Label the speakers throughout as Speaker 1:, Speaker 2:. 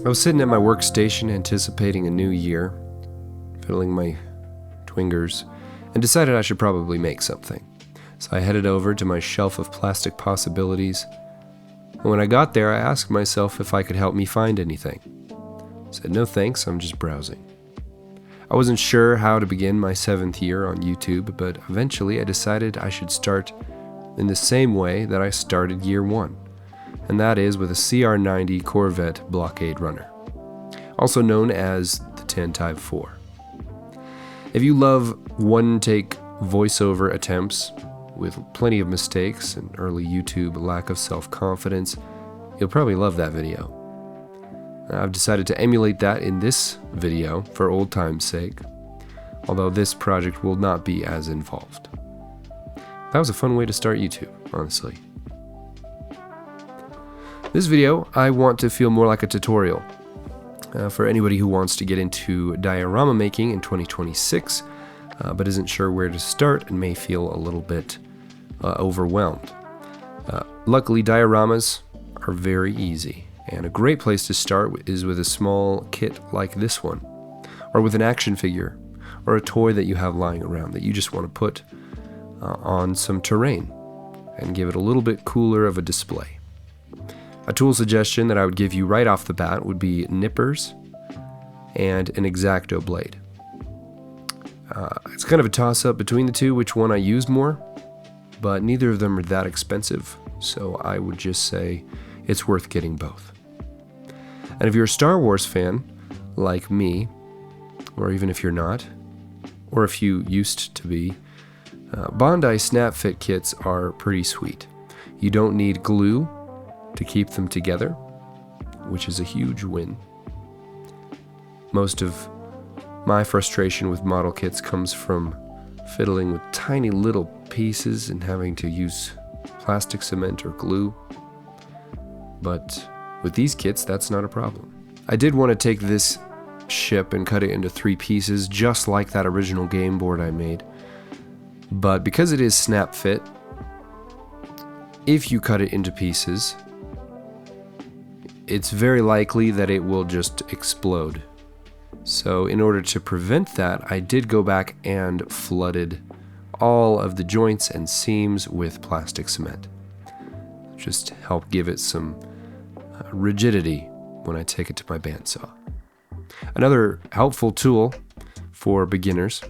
Speaker 1: I was sitting at my workstation anticipating a new year, fiddling my twingers, and decided I should probably make something. So I headed over to my shelf of plastic possibilities. And when I got there, I asked myself if I could help me find anything. I said, no thanks, I'm just browsing. I wasn't sure how to begin my 7th year on YouTube, but eventually I decided I should start in the same way that I started year 1, and that is with a CR90 Corvette blockade runner, also known as the 10 Type 4. If you love one-take voiceover attempts with plenty of mistakes and early YouTube lack of self-confidence, you'll probably love that video. I've decided to emulate that in this video for old time's sake, although this project will not be as involved. That was a fun way to start YouTube, honestly. This video, I want to feel more like a tutorial for anybody who wants to get into diorama making in 2026, but isn't sure where to start and may feel a little bit overwhelmed. Luckily, dioramas are very easy. And a great place to start is with a small kit like this one, or with an action figure, or a toy that you have lying around that you just want to put on some terrain and give it a little bit cooler of a display. A tool suggestion that I would give you right off the bat would be nippers and an X-Acto blade. It's kind of a toss-up between the two, which one I use more, but neither of them are that expensive, so I would just say it's worth getting both. And if you're a Star Wars fan, like me, or even if you're not, or if you used to be, Bondi Snap Fit kits are pretty sweet. You don't need glue to keep them together, which is a huge win. Most of my frustration with model kits comes from fiddling with tiny little pieces and having to use plastic cement or glue. But with these kits, that's not a problem. I did want to take this ship and cut it into 3 pieces, just like that original game board I made. But because it is snap fit, if you cut it into pieces, it's very likely that it will just explode. So in order to prevent that, I did go back and flooded all of the joints and seams with plastic cement. Just help give it some rigidity when I take it to my bandsaw. Another helpful tool for beginners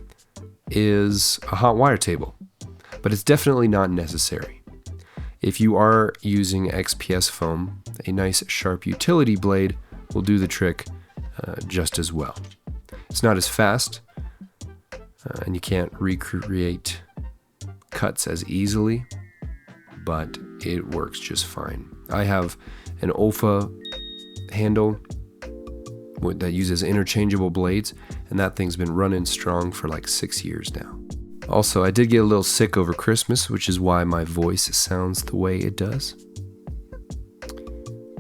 Speaker 1: is a hot wire table, but it's definitely not necessary. If you are using XPS foam, a nice sharp utility blade will do the trick just as well. It's not as fast, and you can't recreate cuts as easily, but it works just fine. I have an OFA handle that uses interchangeable blades, and that thing's been running strong for like 6 years now. Also, I did get a little sick over Christmas, which is why my voice sounds the way it does.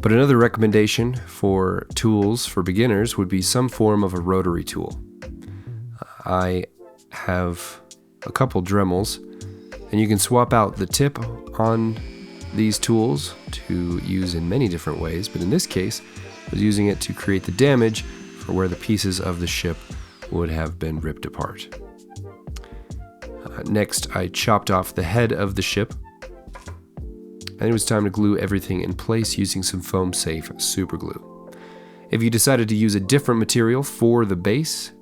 Speaker 1: But another recommendation for tools for beginners would be some form of a rotary tool. I have a couple Dremels, and you can swap out the tip on these tools to use in many different ways, but in this case, I was using it to create the damage for where the pieces of the ship would have been ripped apart. Next, I chopped off the head of the ship, and it was time to glue everything in place using some foam-safe super glue. If you decided to use a different material for the base,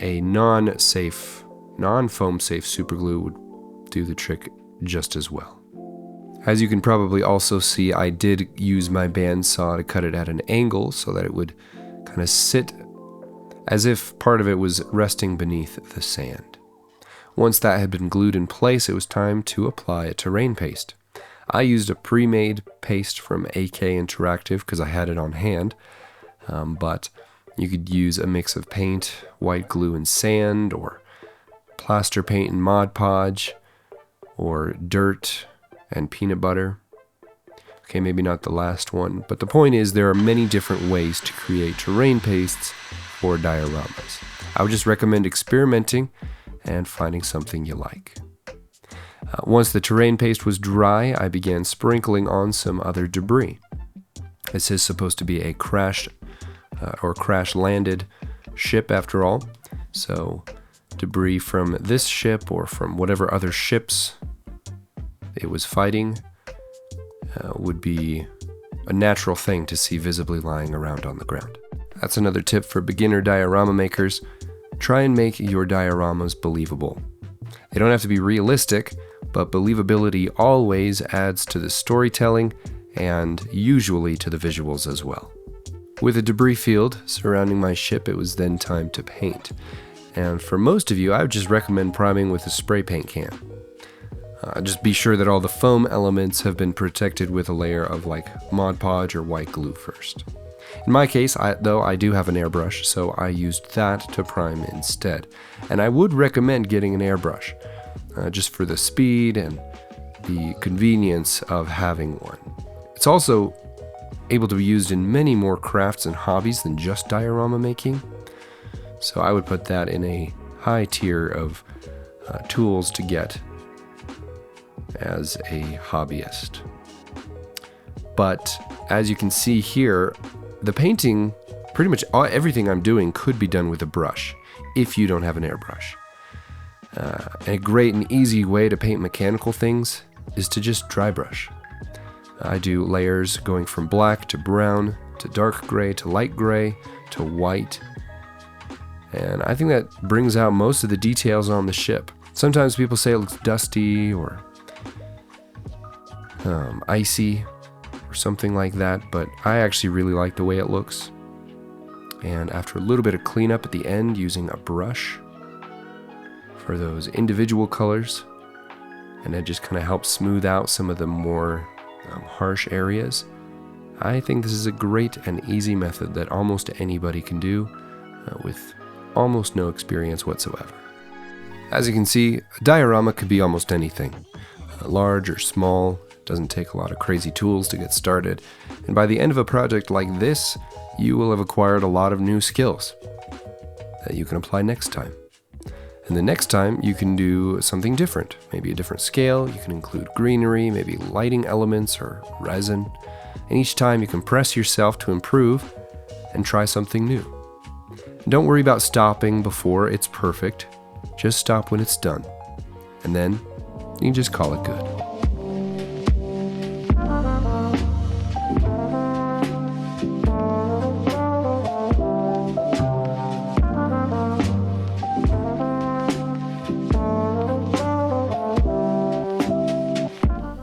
Speaker 1: a non-foam-safe super glue would do the trick just as well. As you can probably also see, I did use my bandsaw to cut it at an angle so that it would kind of sit as if part of it was resting beneath the sand. Once that had been glued in place, it was time to apply a terrain paste. I used a pre-made paste from AK Interactive because I had it on hand, but you could use a mix of paint, white glue and sand, or plaster paint and Mod Podge, or dirt and peanut butter. Okay, maybe not the last one, but the point is there are many different ways to create terrain pastes for dioramas. I would just recommend experimenting and finding something you like. Once the terrain paste was dry, I began sprinkling on some other debris. This is supposed to be a crash landed ship after all. So debris from this ship or from whatever other ships it was fighting would be a natural thing to see visibly lying around on the ground. That's another tip for beginner diorama makers. Try and make your dioramas believable. They don't have to be realistic, but believability always adds to the storytelling and usually to the visuals as well. With a debris field surrounding my ship, it was then time to paint. And for most of you, I would just recommend priming with a spray paint can. Just be sure that all the foam elements have been protected with a layer of like Mod Podge or white glue first. In my case, though, I do have an airbrush, so I used that to prime instead. And I would recommend getting an airbrush, just for the speed and the convenience of having one. It's also able to be used in many more crafts and hobbies than just diorama making. So I would put that in a high tier of tools to get as a hobbyist. But as you can see here, the painting, pretty much everything I'm doing could be done with a brush if you don't have an airbrush. A great and easy way to paint mechanical things is to just dry brush. I do layers going from black to brown to dark gray to light gray to white. And I think that brings out most of the details on the ship. Sometimes people say it looks dusty or icy or something like that, but I actually really like the way it looks. And after a little bit of cleanup at the end using a brush for those individual colors, and it just kind of helps smooth out some of the more harsh areas, I think this is a great and easy method that almost anybody can do with almost no experience whatsoever. As you can see, a diorama could be almost anything, large or small. Doesn't take a lot of crazy tools to get started, and by the end of a project like this, you will have acquired a lot of new skills that you can apply next time. And the next time you can do something different, maybe a different scale. You can include greenery, maybe lighting elements or resin, and each time you can press yourself to improve and try something new. And don't worry about stopping before it's perfect, just stop when it's done, and then you can just call it good.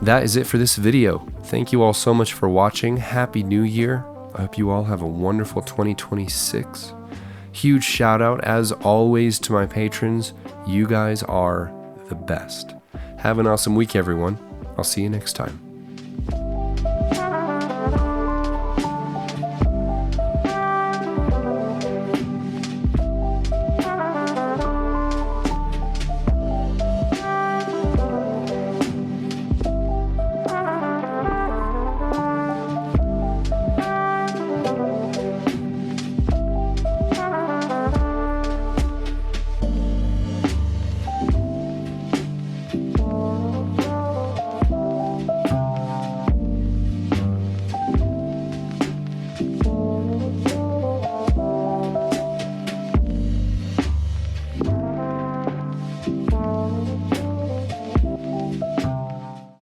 Speaker 1: That is it for this video. Thank you all so much for watching. Happy New Year. I hope you all have a wonderful 2026. Huge shout out, as always, to my patrons. You guys are the best. Have an awesome week, everyone. I'll see you next time.